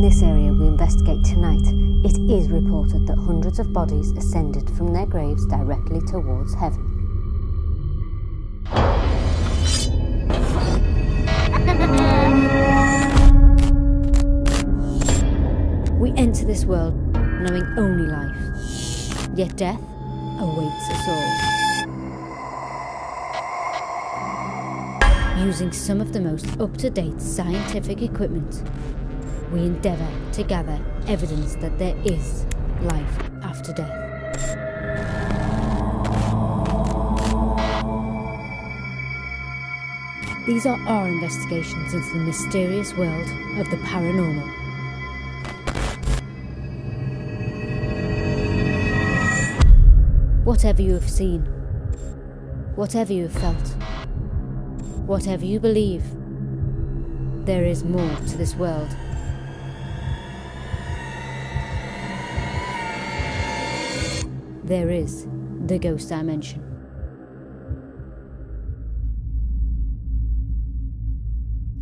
In this area we investigate tonight, it is reported that hundreds of bodies ascended from their graves directly towards heaven. We enter this world knowing only life, yet death awaits us all. Using some of the most up-to-date scientific equipment, we endeavour to gather evidence that there is life after death. These are our investigations into the mysterious world of the paranormal. Whatever you have seen, whatever you have felt, whatever you believe, there is more to this world. There is the ghost dimension.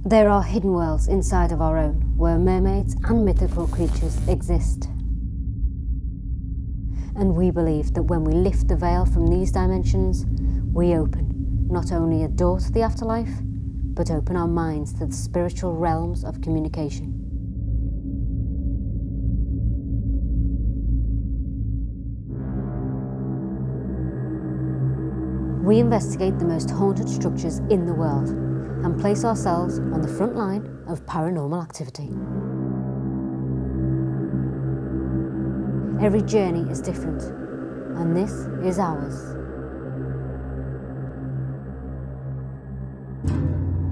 There are hidden worlds inside of our own, where mermaids and mythical creatures exist. And we believe that when we lift the veil from these dimensions, we open not only a door to the afterlife, but open our minds to the spiritual realms of communication. We investigate the most haunted structures in the world and place ourselves on the front line of paranormal activity. Every journey is different, and this is ours.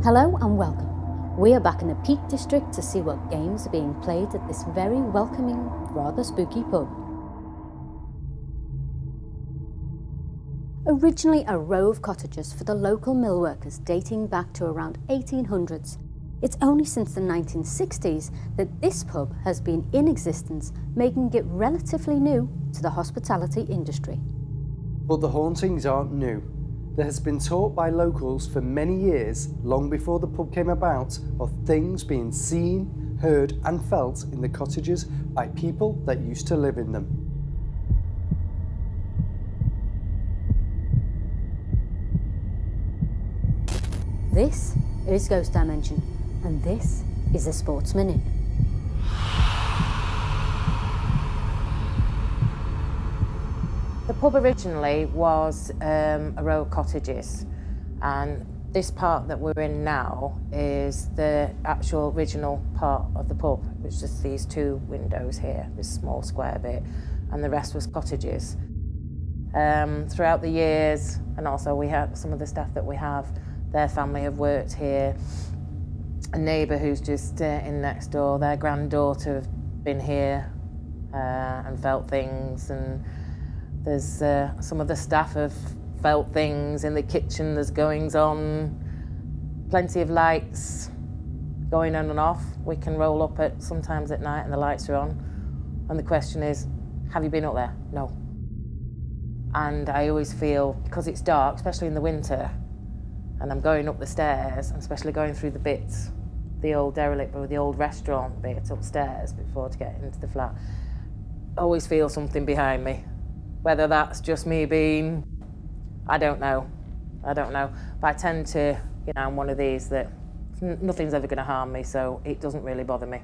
Hello and welcome. We are back in the Peak District to see what games are being played at this very welcoming, rather spooky pub. Originally a row of cottages for the local mill workers dating back to around 1800s, it's only since the 1960s that this pub has been in existence, making it relatively new to the hospitality industry. But the hauntings aren't new. There has been talk by locals for many years, long before the pub came about, of things being seen, heard and felt in the cottages by people that used to live in them. This is Ghost Dimension, and this is a Sportsman Inn. The pub originally was a row of cottages, and this part that we're in now is the actual original part of the pub, which is just these two windows here, this small square bit, and the rest was cottages. Throughout the years, and also we have some of the staff that we have, their family have worked here. A neighbour who's just in next door, their granddaughter have been here and felt things, and there's some of the staff have felt things in the kitchen. There's goings on, plenty of lights going on and off. We can roll up at sometimes at night and the lights are on, and the question is, have you been up there? No. And I always feel, because it's dark, especially in the winter, and I'm going up the stairs, and especially going through the bits, the old derelict or the old restaurant bit upstairs before to get into the flat, I always feel something behind me. Whether that's just me being, I don't know. But I tend to, I'm one of these that nothing's ever going to harm me, so it doesn't really bother me.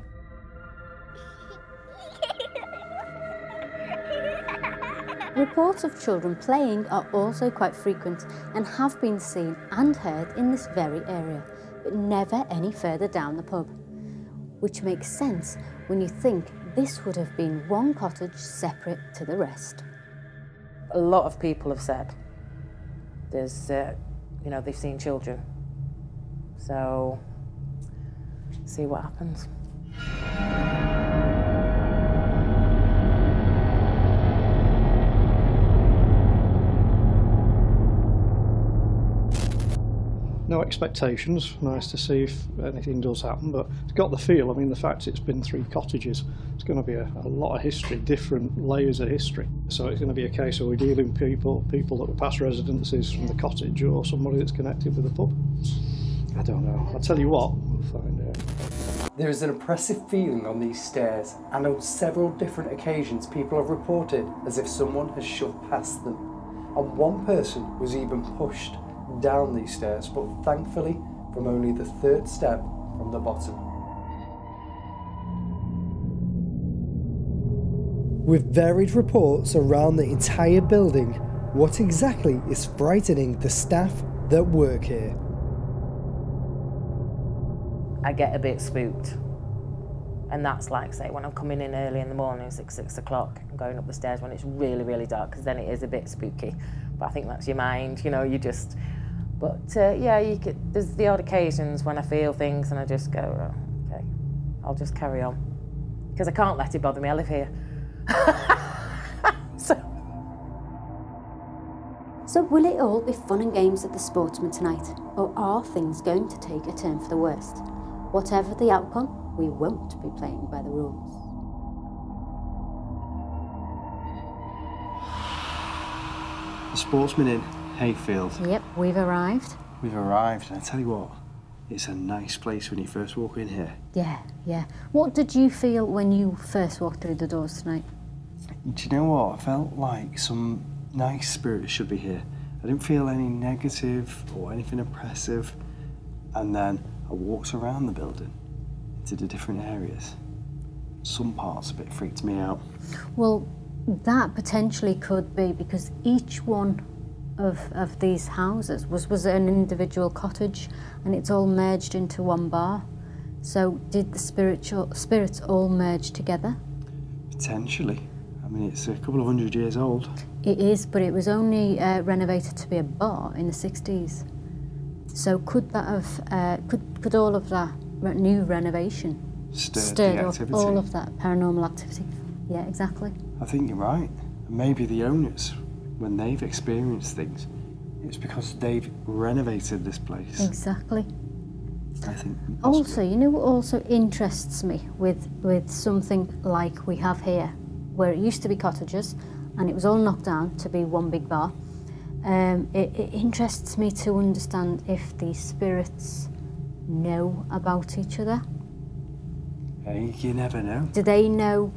Reports of children playing are also quite frequent and have been seen and heard in this very area, but never any further down the pub, which makes sense when you think this would have been one cottage separate to the rest. A lot of people have said there's, they've seen children, so see what happens. No expectations, nice to see if anything does happen, but it's got the feel, I mean the fact it's been 3 cottages, it's going to be a lot of history, different layers of history. So it's going to be a case of we're dealing with people that were past residences from the cottage or somebody that's connected with the pub. I don't know, I'll tell you what, we'll find out. There is an oppressive feeling on these stairs, and on several different occasions people have reported as if someone has shoved past them. And one person was even pushed down these stairs, but thankfully from only the 3rd step from the bottom. With varied reports around the entire building, what exactly is frightening the staff that work here? I get a bit spooked. And that's like, say, when I'm coming in early in the morning, 6 o'clock, and going up the stairs when it's really, really dark, because then it is a bit spooky. But I think that's your mind, you know, you just... But yeah, there's the odd occasions when I feel things and I just go, oh, okay, I'll just carry on. Because I can't let it bother me, I live here. So will it all be fun and games at the Sportsman tonight, or are things going to take a turn for the worst? Whatever the outcome, we won't be playing by the rules. The Sportsman Inn, Hayfield. Yep, we've arrived. We've arrived, and I tell you what, it's a nice place when you first walk in here. Yeah. What did you feel when you first walked through the doors tonight? Do you know what? I felt like some nice spirits should be here. I didn't feel any negative or anything oppressive. And then I walked around the building into the different areas. Some parts of it freaked me out. Well, that potentially could be because each one of these houses was an individual cottage, and it's all merged into one bar. So did the spirits all merge together? Potentially. I mean, it's a couple of 100 years old. It is, but it was only renovated to be a bar in the 60s. So could that have, could all of that new renovation stirred up all of that paranormal activity? Yeah, exactly. I think you're right. Maybe the owners, when they've experienced things, it's because they've renovated this place. Exactly. I think. Also, you know what also interests me with something like we have here, where it used to be Cottages, and it was all knocked down to be one big bar. It interests me to understand if these spirits know about each other. Hey, you never know. Do they know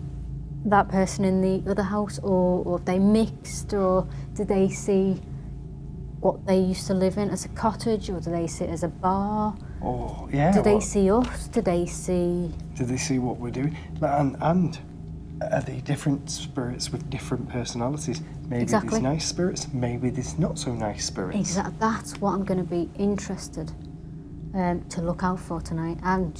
that person in the other house, or if they mixed, or do they see what they used to live in as a cottage, or do they see it as a bar? Oh, yeah. Do they see us? Do they see... Do they see what we're doing? And are they different spirits with different personalities? Maybe Exactly. There's nice spirits, maybe there's not so nice spirits. Exactly. That's what I'm going to be interested to look out for tonight. I'm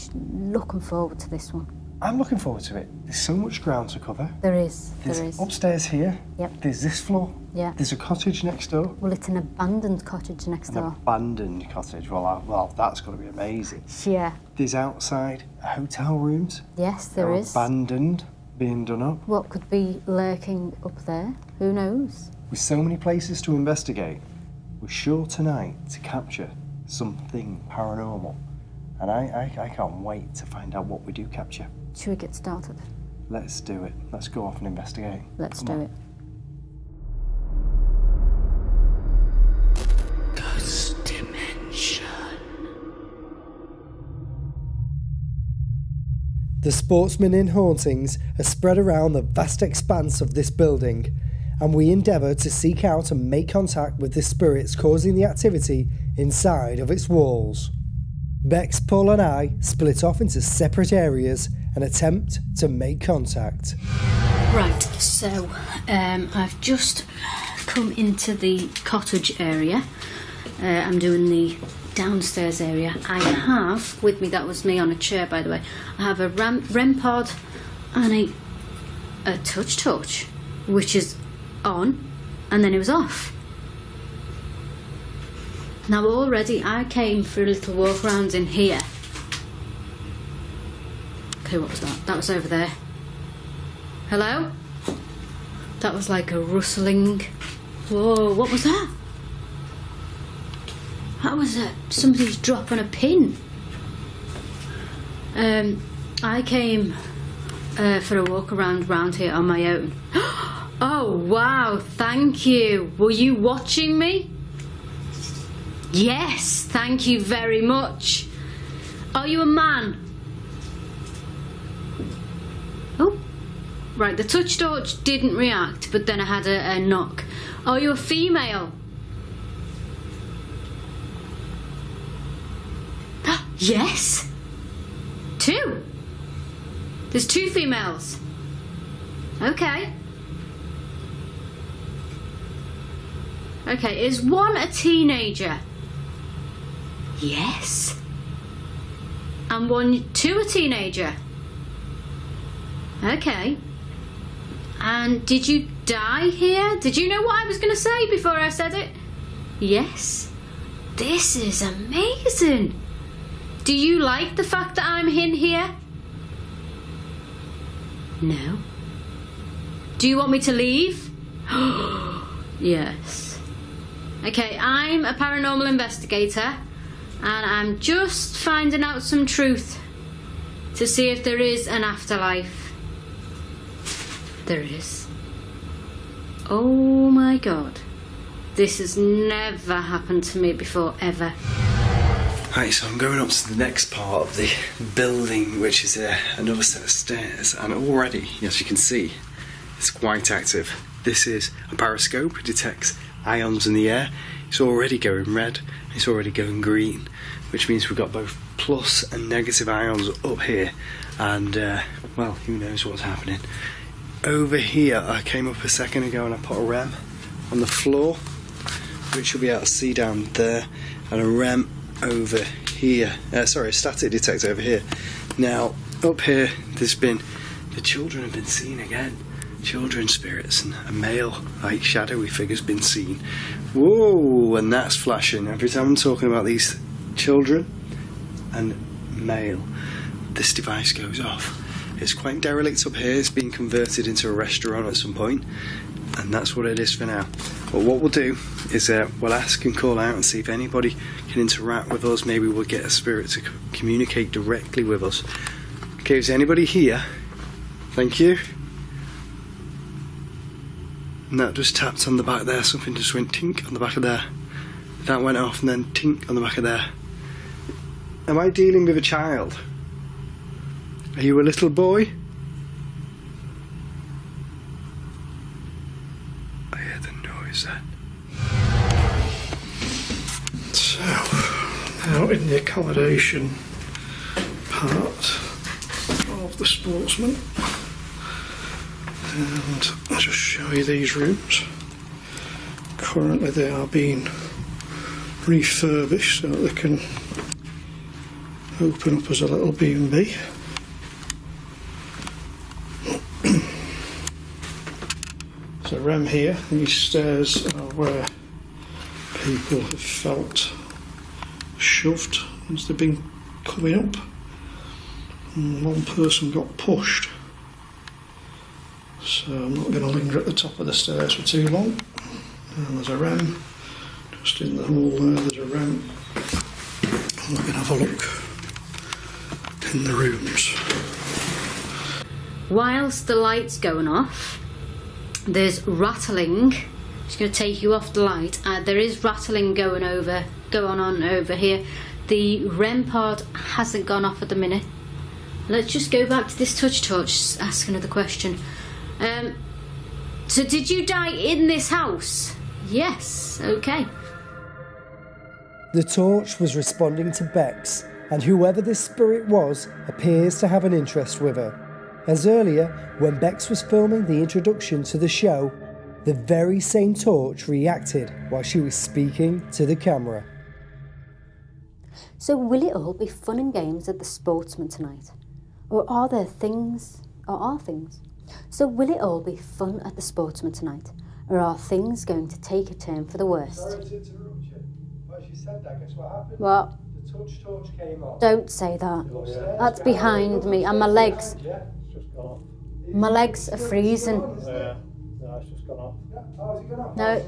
looking forward to this one. I'm looking forward to it. There's so much ground to cover. There is. There's upstairs here. Yep. There's this floor. Yeah. There's a cottage next door. Well, it's an abandoned cottage next door. Abandoned cottage. Well, that's got to be amazing. Yeah. There's outside hotel rooms. Yes, there is. Abandoned, being done up. What could be lurking up there? Who knows? With so many places to investigate, we're sure tonight to capture something paranormal. And I can't wait to find out what we do capture. Should we get started? Let's do it. Let's go off and investigate. Let's Come do on. it. Ghost Dimension. The Sportsman Inn hauntings are spread around the vast expanse of this building, and we endeavour to seek out and make contact with the spirits causing the activity inside of its walls. Bex, Paul and I split off into separate areas and attempt to make contact. Right, so I've just come into the cottage area. I'm doing the downstairs area. I have with me, that was me on a chair by the way, I have a REM pod and a touch torch, which is on and then it was off. Now already I came for a little walk around in here. Okay, what was that? That was over there. Hello? That was like a rustling. Whoa, what was that? That was somebody's dropping a pin. I came for a walk around here on my own. Oh wow, thank you. Were you watching me? Yes, thank you very much. Are you a man? Right, the touch torch didn't react, but then I had a knock. Are you a female? Yes. 2. There's 2 females. Okay. Okay, is 1 a teenager? Yes. And 2 a teenager? Okay. And did you die here? Did you know what I was going to say before I said it? Yes. This is amazing. Do you like the fact that I'm in here? No. Do you want me to leave? Yes. Okay, I'm a paranormal investigator and I'm just finding out some truth to see if there is an afterlife. There is. Oh my God. This has never happened to me before, ever. Right, so I'm going up to the next part of the building, which is another set of stairs, and already, as you can see, it's quite active. This is a periscope. It detects ions in the air. It's already going red, it's already going green, which means we've got both plus and negative ions up here, and well, who knows what's happening. Over here, I came up a second ago and I put a REM on the floor, which you'll be able to see down there, and a REM over here, sorry, a static detector over here. Now, up here, the children have been seen again. Children spirits, and a male, like, shadowy figure's been seen. Whoa, and that's flashing. Every time I'm talking about these children and male, this device goes off. It's quite derelict up here. It's been converted into a restaurant at some point, and that's what it is for now. But what we'll do is we'll ask and call out and see if anybody can interact with us. Maybe we'll get a spirit to communicate directly with us. Okay, is anybody here? Thank you. And that just tapped on the back there. Something just went tink on the back of there. That went off and then tink on the back of there. Am I dealing with a child? Are you a little boy? I hear the noise then. So, out in the accommodation part of the Sportsman, and I'll just show you these rooms. Currently they are being refurbished so that they can open up as a little B&B. So REM here, these stairs are where people have felt shoved as they've been coming up, and one person got pushed. So I'm not going to linger at the top of the stairs for too long. And there's a REM just in the hall there. There's a REM. I'm going to have a look in the rooms. Whilst the light's going off, there's rattling. Just going to take you off the light. There is rattling going on over here. The REM pod hasn't gone off at the minute. Let's just go back to this touch torch, ask another question. So did you die in this house? Yes, okay. The torch was responding to Bex, and whoever this spirit was appears to have an interest with her. As earlier, when Bex was filming the introduction to the show, the very same torch reacted while she was speaking to the camera. So will it all be fun and games at the Sportsman tonight? Or are there things, or are things? So will it all be fun at the Sportsman tonight? Or are things going to take a turn for the worst? Sorry to interrupt you. Well, she said that, guess what happened? What? The touch torch came off. Don't say that. That's behind me, and my legs. Yeah, it's just gone off. My legs are freezing. Yeah, no, it's just gone off. Yeah. Oh, has it gone off? No.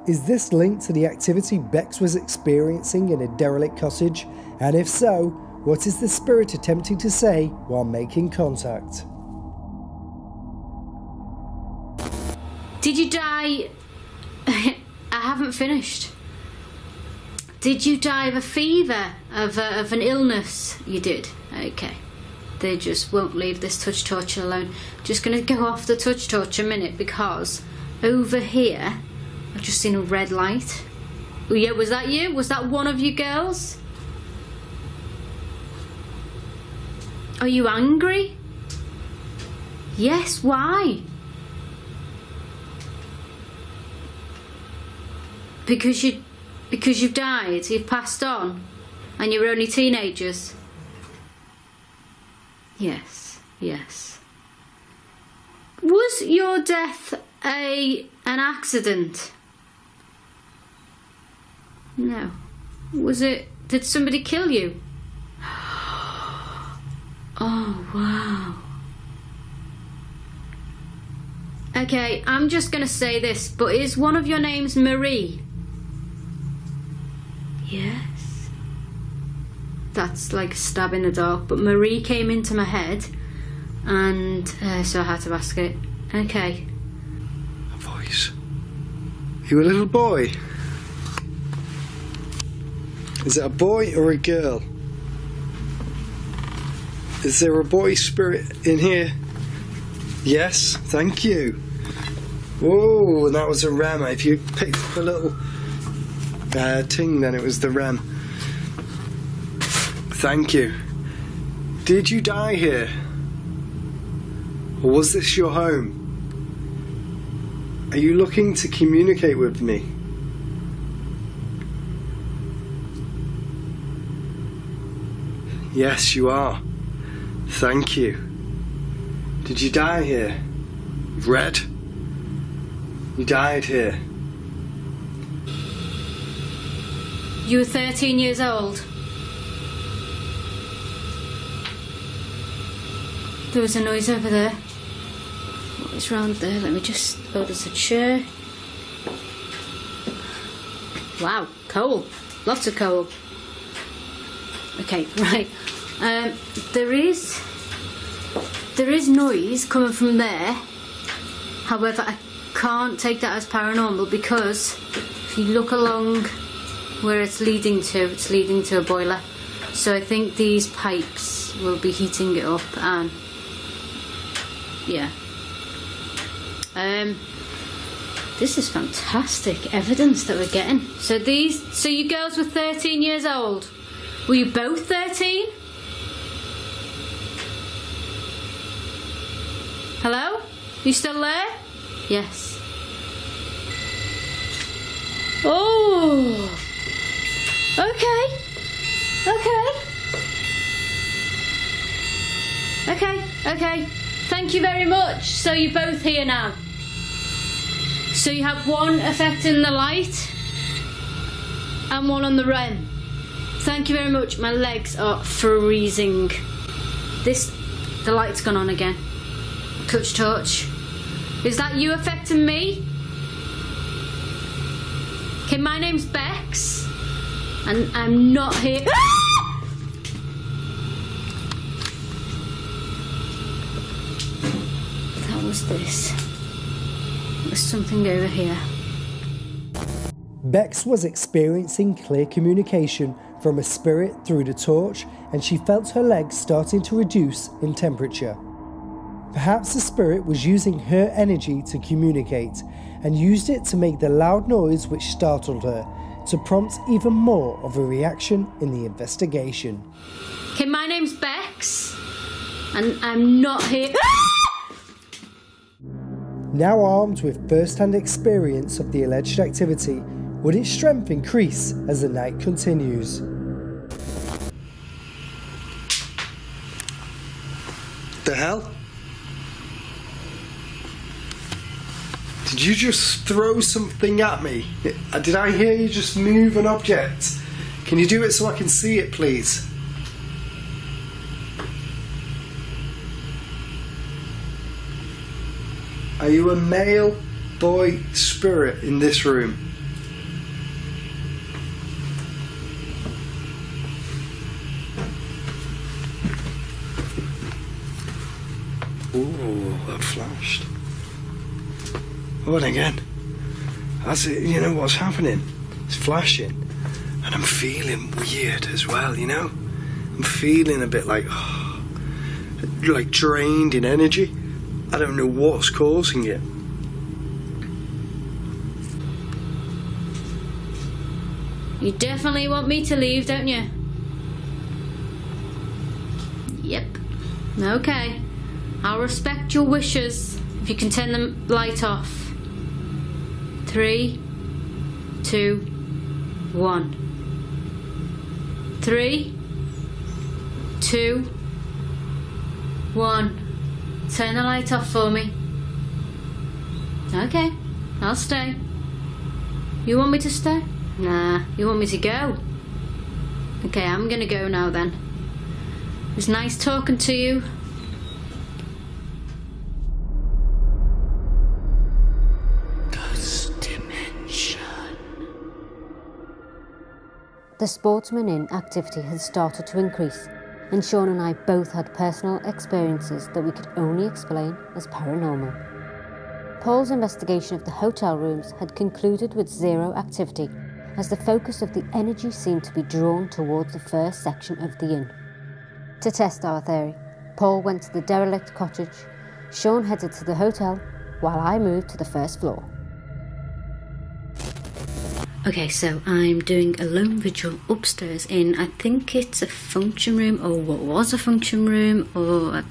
Is this linked to the activity Bex was experiencing in a derelict cottage? And if so, what is the spirit attempting to say while making contact? Did you die? I haven't finished. Did you die of a fever, of an illness? You did. Okay. they just won't leave this touch torch alone. Just going to go off the touch torch a minute, because over here I've just seen a red light. Oh yeah, was that you? Was that one of you girls? Are you angry? Yes, why? Because you've died, you've passed on, and you're only teenagers. Yes, yes. Was your death an accident? No. Was it? Did somebody kill you? Oh wow. Okay, I'm just gonna say this, but is one of your names Marie? Yes. That's like a stab in the dark, but Marie came into my head, and so I had to ask it. Okay. A voice. You a little boy? Is it a boy or a girl? Is there a boy spirit in here? Yes, thank you. Whoa, that was a ram. If you picked up a little ting, then it was the ram. Thank you. Did you die here? Or was this your home? Are you looking to communicate with me? Yes, you are. Thank you. Did you die here? Red? You died here. You were 13 years old. There was a noise over there. What is round there? Let me just... Oh, there's a chair. Wow, coal. Lots of coal. Okay, right. There is noise coming from there. However, I can't take that as paranormal, because if you look along where it's leading to a boiler. So I think these pipes will be heating it up, and yeah. This is fantastic evidence that we're getting. So you girls were 13 years old. Were you both 13? Hello? You still there? Yes. Oh. Okay. Okay. Thank you very much. So you're both here now. So you have one affecting the light and one on the REM. Thank you very much. My legs are freezing. The light's gone on again. Touch torch. Is that you affecting me? Okay, my name's Bex, and I'm not here. That was this. There's something over here. Bex was experiencing clear communication from a spirit through the torch, and she felt her legs starting to reduce in temperature. Perhaps the spirit was using her energy to communicate, and used it to make the loud noise which startled her, to prompt even more of a reaction in the investigation. Okay, my name's Bex, and I'm not here. Now armed with first-hand experience of the alleged activity, would its strength increase as the night continues? The hell? Did you just throw something at me? Did I hear you just move an object? Can you do it so I can see it, please? Are you a male boy spirit in this room? Ooh, that flashed. Oh, and again. That's it, you know what's happening? It's flashing. And I'm feeling weird as well, you know? I'm feeling a bit like, like drained in energy. I don't know what's causing it. You definitely want me to leave, don't you? Yep. Okay. I'll respect your wishes if you can turn the light off. 3, 2, 1. 3, 2, 1. Turn the light off for me. Okay, I'll stay. You want me to stay? Nah, you want me to go? Okay, I'm gonna go now then. It was nice talking to you. Ghost dimension. The Sportsman Inn activity had started to increase, and Sean and I both had personal experiences that we could only explain as paranormal. Paul's investigation of the hotel rooms had concluded with zero activity, as the focus of the energy seemed to be drawn towards the first section of the inn. To test our theory, Paul went to the derelict cottage, Sean headed to the hotel, while I moved to the first floor. Okay, so I'm doing a lone vigil upstairs in, I think it's a function room, or what was a function room,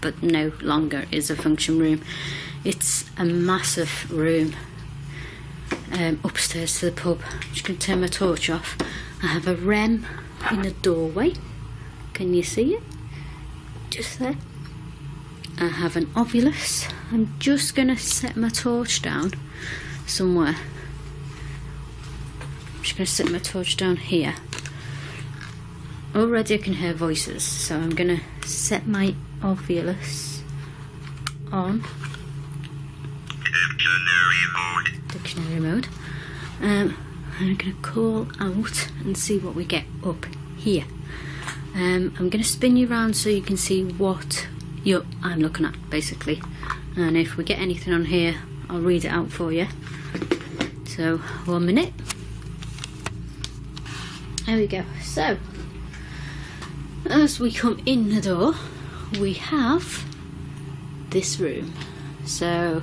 but no longer is a function room. It's a massive room upstairs to the pub. I'm just going to turn my torch off. I have a rem in the doorway. Can you see it? Just there. I have an ovulus. I'm just going to set my torch down somewhere. I'm just going to set my torch down here. Already I can hear voices, so I'm going to set my ovulus on dictionary mode. I'm going to call out and see what we get up here. I'm going to spin you around so you can see what I'm looking at, basically. And if we get anything on here, I'll read it out for you. So, 1 minute. There we go. So, as we come in the door, we have this room. So,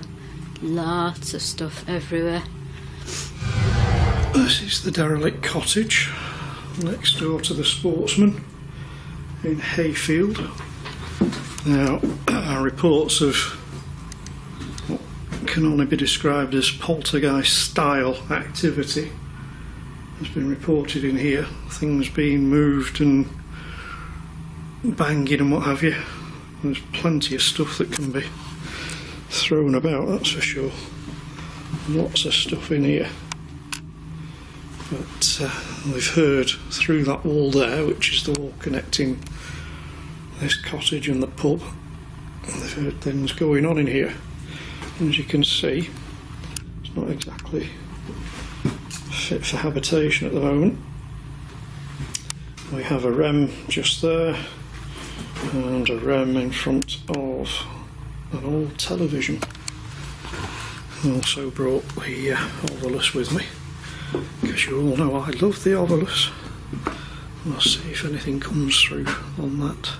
lots of stuff everywhere. This is the derelict cottage next door to the Sportsman in Hayfield. Now, reports of what can only be described as poltergeist style activity has been reported in here. Things being moved and banging and what have you. There's plenty of stuff that can be thrown about, that's for sure. Lots of stuff in here. But we've heard through that wall there, which is the wall connecting this cottage and the pub, they've heard things going on in here. And as you can see, it's not exactly fit for habitation at the moment. We have a rem just there and a rem in front of an old television. I also brought the ovulus with me, because you all know I love the ovulus. We'll see if anything comes through on that.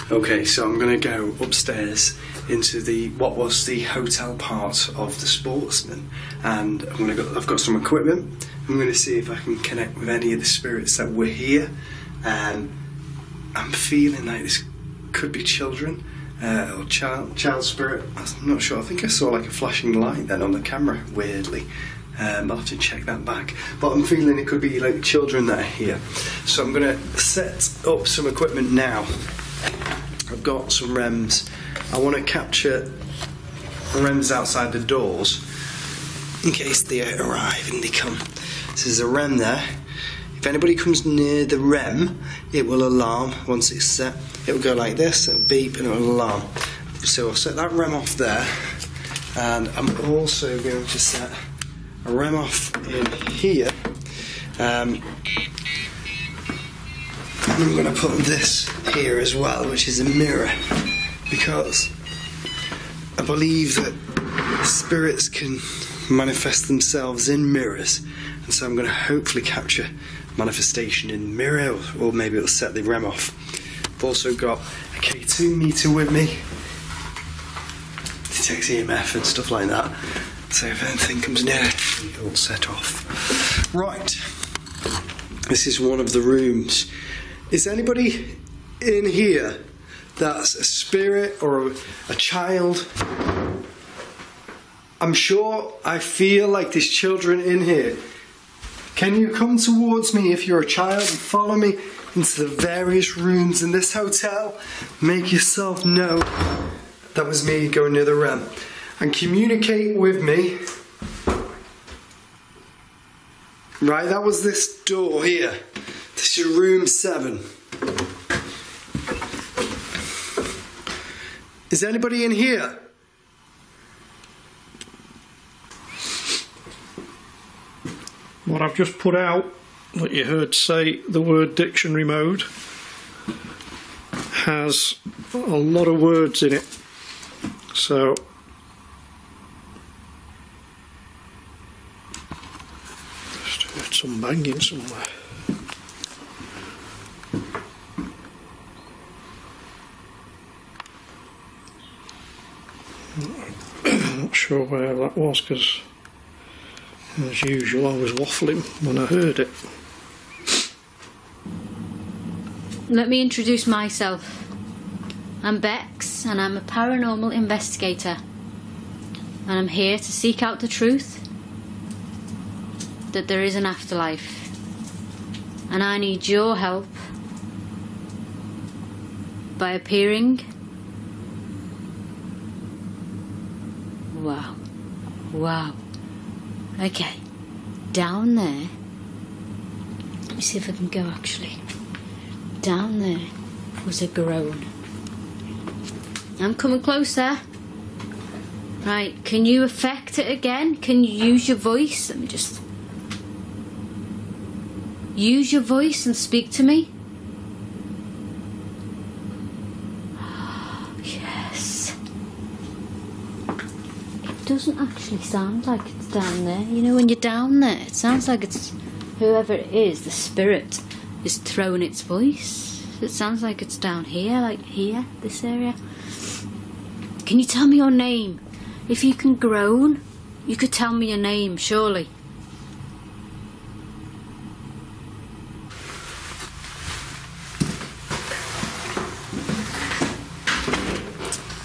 Okay, so I'm going to go upstairs into what was the hotel part of the Sportsman, and I've got some equipment. I'm going to see if I can connect with any of the spirits that were here. I'm feeling like this could be children or child spirit. I'm not sure. I think I saw like a flashing light then on the camera, weirdly. I'll have to check that back, but I'm feeling it could be like children that are here. So I'm going to set up some equipment now. I've got some rems. I want to capture rems outside the doors in case they arrive and they come. So there's a rem there. If anybody comes near the rem, it will alarm. Once it's set, it will go like this, it'll beep and it will alarm. So I'll set that rem off there, and I'm also going to set a rem off in here. And I'm going to put this here as well, which is a mirror, because I believe that spirits can manifest themselves in mirrors, and so I'm going to hopefully capture manifestation in mirror, or maybe it'll set the rem off. I've also got Okay, 2 meter with me. Detects EMF and stuff like that. So if anything comes near, it'll set off. Right. This is one of the rooms. Is anybody in here that's a spirit or a child? I'm sure I feel like there's children in here. Can you come towards me if you're a child and follow me into the various rooms in this hotel? Make yourself known. That was me going near the ramp. And communicate with me. Right, that was this door here. This is room 7. Is anybody in here? What I've just put out, that you heard say the word dictionary mode, has a lot of words in it. So just heard some banging somewhere. I'm not sure where that was, because as usual I was waffling when I heard it. Let me introduce myself. I'm Bex, and I'm a paranormal investigator. And I'm here to seek out the truth that there is an afterlife. And I need your help by appearing. Wow. Wow. Okay. Down there. Let me see if I can go actually. Down there was a groan. I'm coming closer. Right, can you affect it again? Can you use your voice? Let me just... Use your voice and speak to me. Yes. It doesn't actually sound like it's down there. You know, when you're down there, it sounds like it's... Whoever it is, the spirit, is throwing its voice. It sounds like it's down here, like here, this area. Can you tell me your name? If you can groan, you could tell me your name, surely.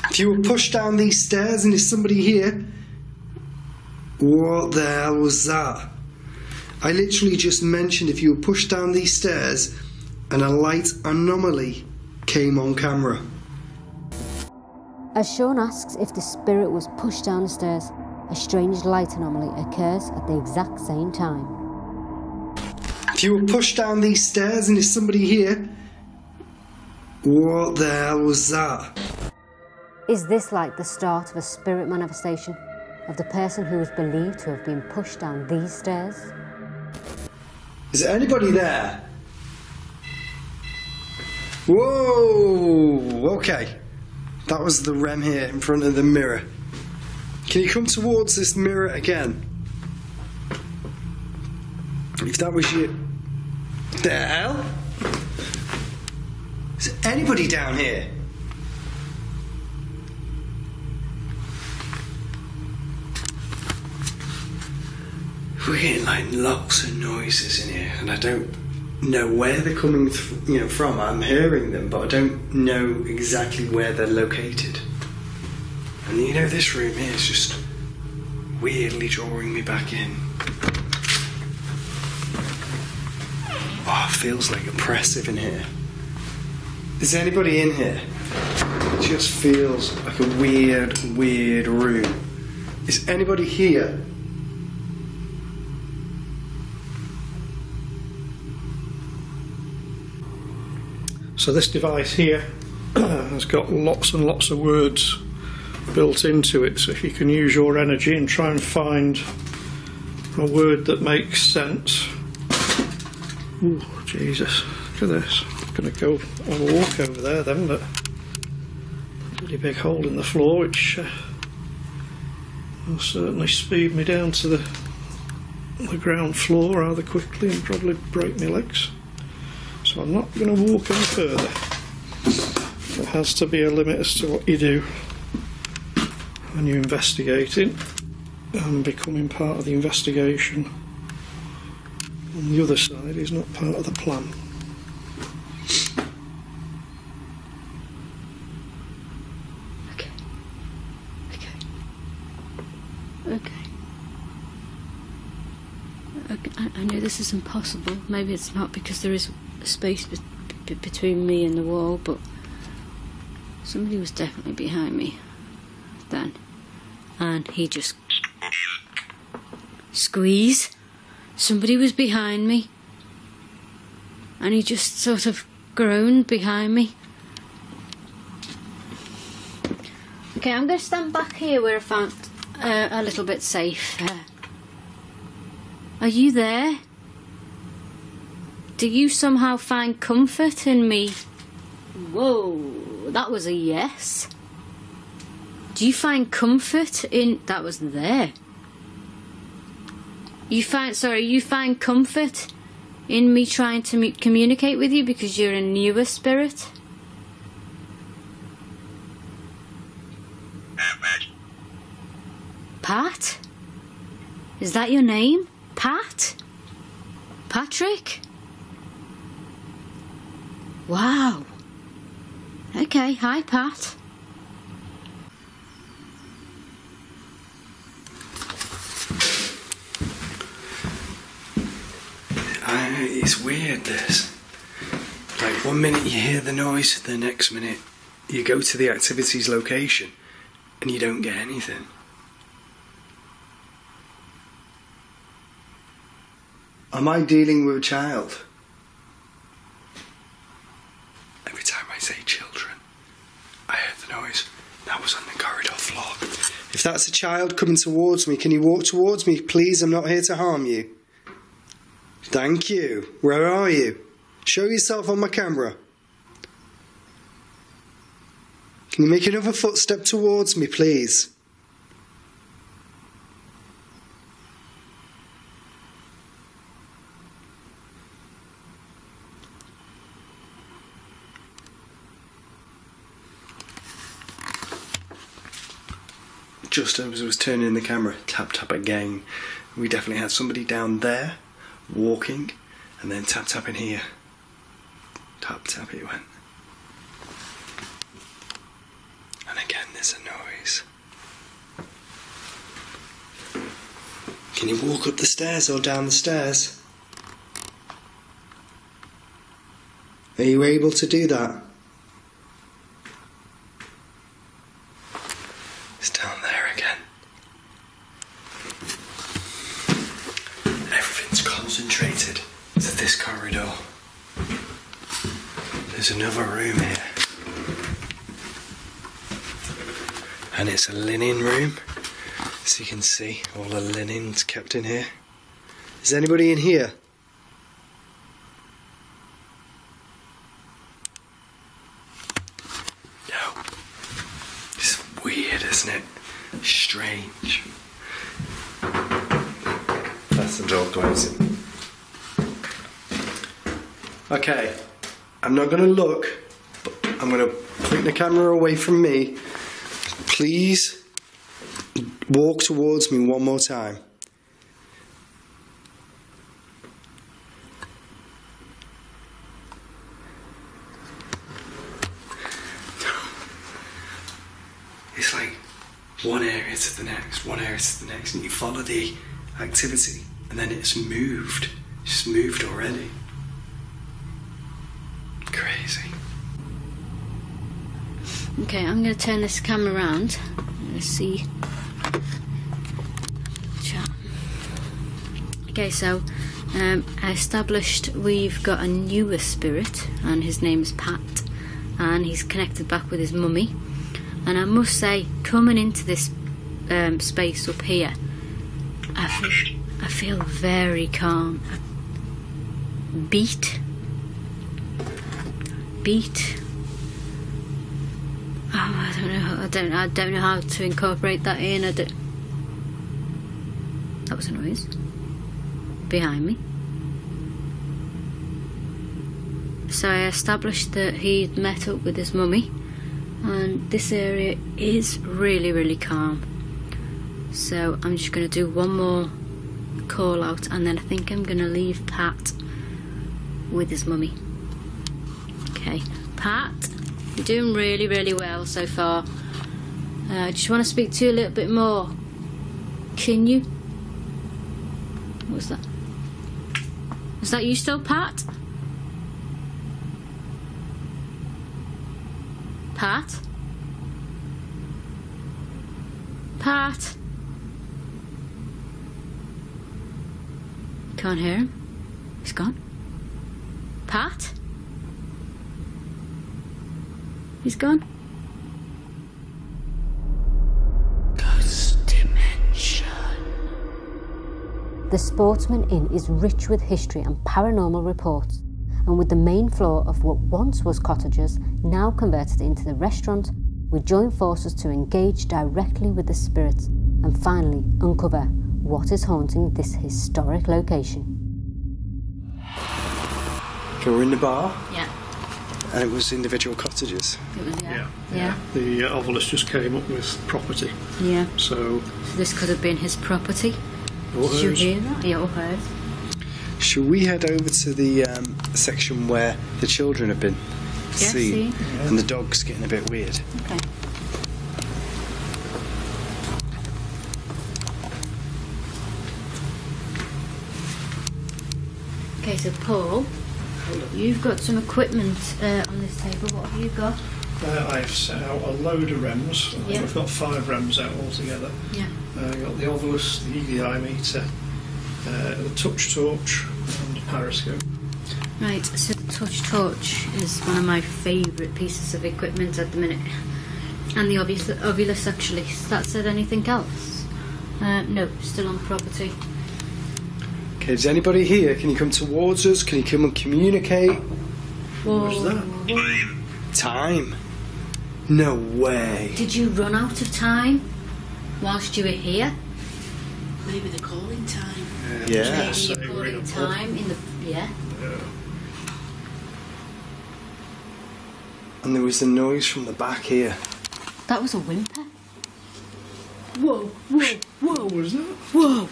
If you were pushed down these stairs and there's somebody here, what the hell was that? I literally just mentioned if you were pushed down these stairs and a light anomaly came on camera. As Sean asks if the spirit was pushed down the stairs, a strange light anomaly occurs at the exact same time. If you were pushed down these stairs and there's somebody here, what the hell was that? Is this like the start of a spirit manifestation of the person who is believed to have been pushed down these stairs? Is there anybody there? Whoa! Okay. That was the REM here in front of the mirror. Can you come towards this mirror again? If that was you... The hell? Is there anybody down here? We're getting like lots of noises in here, and I don't know where they're coming from. I'm hearing them, but I don't know exactly where they're located. And you know, this room here is just weirdly drawing me back in. Oh, it feels like oppressive in here. Is there anybody in here? It just feels like a weird room. Is anybody here? So this device here has got lots and lots of words built into it, so if you can use your energy and try and find a word that makes sense. Ooh, Jesus, look at this. I'm going to go on a walk over there then, but a really big hole in the floor which will certainly speed me down to the ground floor rather quickly and probably break my legs. So I'm not going to walk any further. There has to be a limit as to what you do when you're investigating, and becoming part of the investigation on the other side is not part of the plan. Okay, I know this is impossible. Maybe it's not, because there is a space between me and the wall, but somebody was definitely behind me then. And he just... Squeeze. Somebody was behind me. And he just sort of groaned behind me. Okay, I'm going to stand back here where I found a little bit safe. Are you there? Do you somehow find comfort in me? Whoa, that was a yes. Do you find comfort in... That was there. You find comfort in me trying to communicate with you because you're a newer spirit? Pat? Is that your name? Pat? Patrick? Wow. Okay, hi Pat. It's weird, this. Like, 1 minute you hear the noise, the next minute you go to the activities location and you don't get anything. Am I dealing with a child? Every time I say children, I heard the noise. That was on the corridor floor. If that's a child coming towards me, can you walk towards me, please? I'm not here to harm you. Thank you. Where are you? Show yourself on my camera. Can you make another footstep towards me, please? Just as I was turning the camera, tap tap again. We definitely had somebody down there walking, and then tap tap in here. Tap tap it went. And again there's a noise. Can you walk up the stairs or down the stairs? Are you able to do that? It's down there again. Everything's concentrated to this corridor. There's another room here. And it's a linen room. So you can see all the linen's kept in here. Is anybody in here? No. It's weird, isn't it? Strange. That's the door closing. Okay, I'm not going to look, but I'm going to point the camera away from me. Please walk towards me one more time. It's like one area to the next, one area to the next, and you follow the activity, and then it's moved. It's just moved already. Crazy. Okay, I'm going to turn this camera around. Let's see. Chat. Okay, so I established we've got a newer spirit, and his name is Pat, and he's connected back with his mummy. And I must say, coming into this space up here, I feel very calm. Beat. Oh, I don't know how to incorporate that in. That was a noise behind me. So I established that he'd met up with his mummy, and this area is really, really calm. So I'm just going to do one more call out, and then I think I'm going to leave Pat with his mummy. Okay, Pat, you're doing really, really well so far. I just want to speak to you a little bit more. Can you? What's that? Is that you still, Pat? Pat? Pat? Can't hear him. He's gone. Pat? He's gone. Ghost Dimension. The Sportsman Inn is rich with history and paranormal reports, and with the main floor of what once was Cottages now converted into the restaurant, we join forces to engage directly with the spirits and finally uncover what is haunting this historic location. Okay, we're in the bar, Yeah. and it was individual cottages. It was, Yeah. Yeah. The obelisk just came up with property, Yeah. so So this could have been his property. or Did you hers. hear that? Yeah, or hers. Should we head over to the section where the children have been seen, and the dog's getting a bit weird? Okay. Okay, so Paul, you've got some equipment on this table. What have you got? I've set out a load of REMs. I think Yeah. I've got 5 REMs out altogether. Yeah. I've got the obelisk, the EVI meter, the touch torch, and the periscope. Right, so the touch torch is one of my favourite pieces of equipment at the minute. And the obelisk actually. Has that said anything else? No, still on property. Okay, is anybody here? Can you come towards us? Can you come and communicate? What's that? Time? No way. Did you run out of time whilst you were here? Maybe the calling time. Yeah. Maybe So you're we're in calling a pub. time in the... Yeah. And there was a noise from the back here. That was a whimper. Whoa, whoa, whoa, What was that? whoa.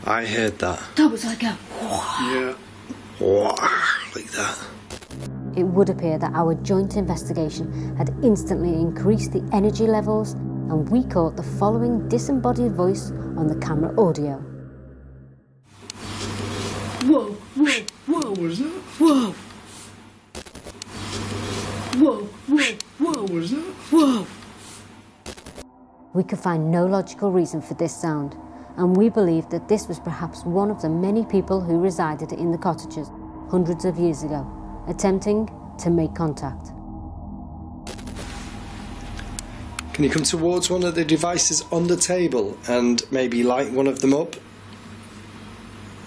I heard that. That was like a... Yeah. Wah, like that. It would appear that our joint investigation had instantly increased the energy levels, and we caught the following disembodied voice on the camera audio. Whoa, whoa, whoa, What was that? whoa. Whoa, whoa, whoa, What was that? whoa. We could find no logical reason for this sound, and we believed that this was perhaps one of the many people who resided in the cottages hundreds of years ago, attempting to make contact. Can you come towards one of the devices on the table and maybe light one of them up?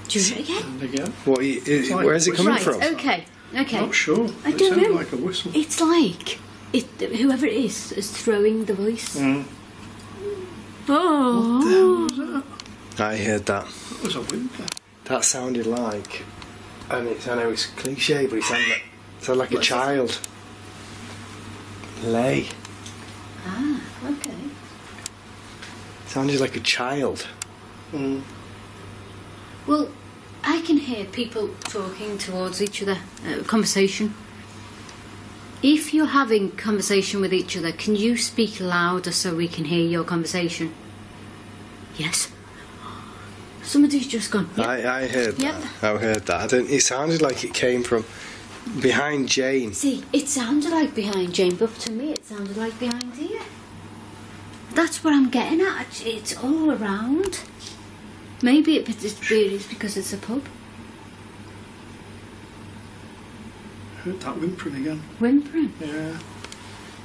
Do you hear it again? And again? What, where's it coming Right, from? okay, okay. Not sure. I It don't sounded know. like a whistle. It's like whoever it is throwing the voice. Mm. Oh, I heard that. That was a whimper. That sounded like, and I know it's cliche, but it sounded like a What's it? child. Lay. okay. Sounded like a child. Mm. Well, I can hear people talking towards each other, conversation. If you're having conversation with each other, can you speak louder so we can hear your conversation? Yes. Somebody's just gone. Yep. I heard Yep. that. I heard that. It sounded like it came from behind Jane. See, it sounded like behind Jane, but to me it sounded like behind here. That's what I'm getting at. It's all around. Maybe it's because it's a pub. Heard that whimpering again. Whimpering. Yeah.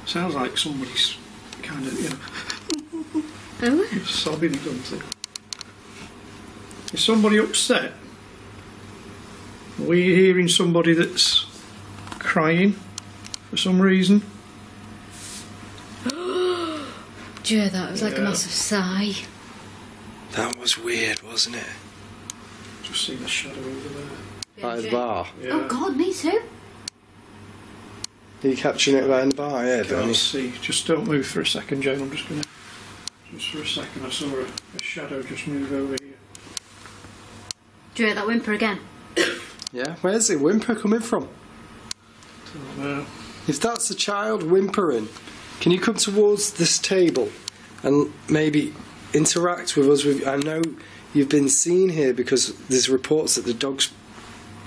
Sounds like somebody's kind of, Oh, sobbing or something. Is somebody upset? Are we hearing somebody that's crying for some reason? yeah, that was like a Yeah. massive sigh. That was weird, wasn't it? Just seen a shadow over there. By the bar. Yeah. Oh God, me too. Are you capturing it behind the bar? Yeah, don't Can't you? see. Just don't move for a second, Jane. I'm just going to... Just for a second, I saw a shadow just move over here. Do you hear that whimper again? Yeah, where's the whimper coming from? Don't know. If that's a child whimpering, can you come towards this table and maybe interact with us? I know you've been seen here because there's reports that the dog's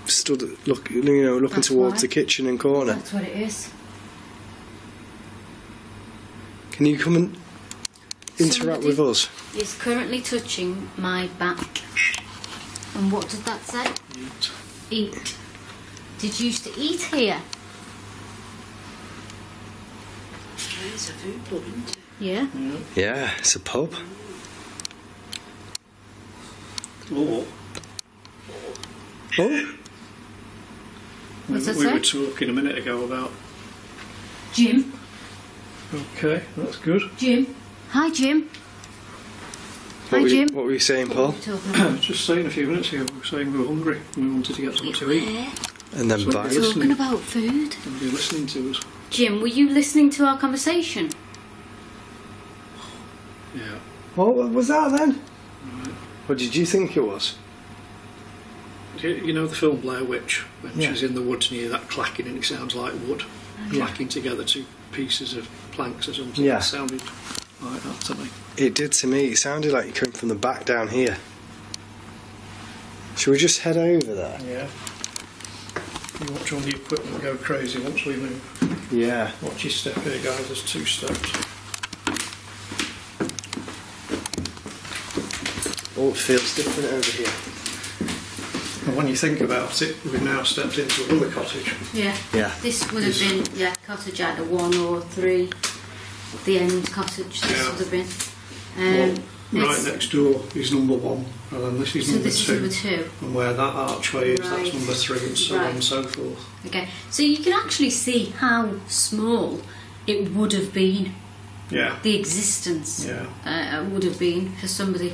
stood looking That's towards why. the kitchen and corner. That's what it is. Can you come and interact with us? Is currently touching my back. And what did that say? Eat. Eat. Did you used to eat here? It's a food pub, isn't it? Yeah. Yeah, it's a pub. Or Oh, What's that we say? were talking a minute ago about... Jim. Okay, that's good. Jim. Hi, Jim. what Hi, Jim. what were you saying, What Paul? were we talking about? Just saying a few minutes ago, we were saying we were hungry and we wanted to get something to eat. Where? And then So bye. we're Talking about food. And you're listening to us. Jim, were you listening to our conversation? Yeah. What was that then? What did you think it was? You know the film Blair Witch, when Yeah. she's in the woods and you hear that clacking and it sounds like wood clacking together two pieces of planks or something. Yeah. It sounded like that to me. It did to me. It sounded like you came from the back down here. Should we just head over there? Yeah. You watch all the equipment go crazy once we move. Yeah. Watch your step here, guys. There's 2 steps. Oh, it feels different over here. And when you think about it, we've now stepped into another cottage. Yeah. Yeah. This would have been, Cottage either 1 or 3. The end cottage, this Yeah. would have been. Right it's- next door is number 1, and then this is So number this 2. is number 2. And where that archway is, that's Right. number 3, and so on Right. and so forth. Okay, so you can actually see how small it would have been, Yeah. the existence would have been for somebody.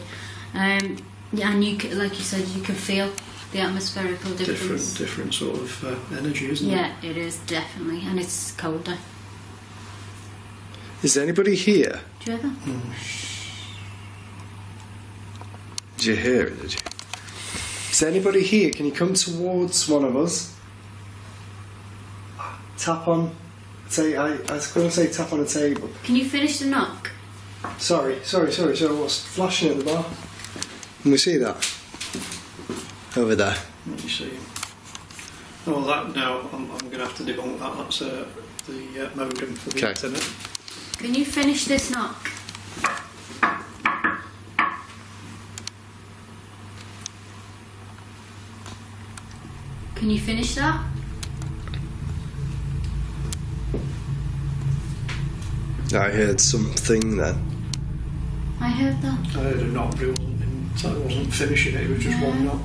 And like you said, you can feel the atmospherical difference. Different sort of energy, isn't it? Yeah, it is, definitely. And it's colder. Is anybody here? Do you ever? Did you hear it? Did you? Is anybody here? Can you come towards one of us? Tap on. I was going to say tap on a table. Can you finish the knock? Sorry. What's flashing at the bar? Can we see that? Over there. Let me see. Oh, that now, I'm going to have to debunk that. That's the modem for the Okay. internet. Can you finish this knock? Can you finish that? I heard something then. I heard that. I heard a knock, but it wasn't finishing it, it was just one knock.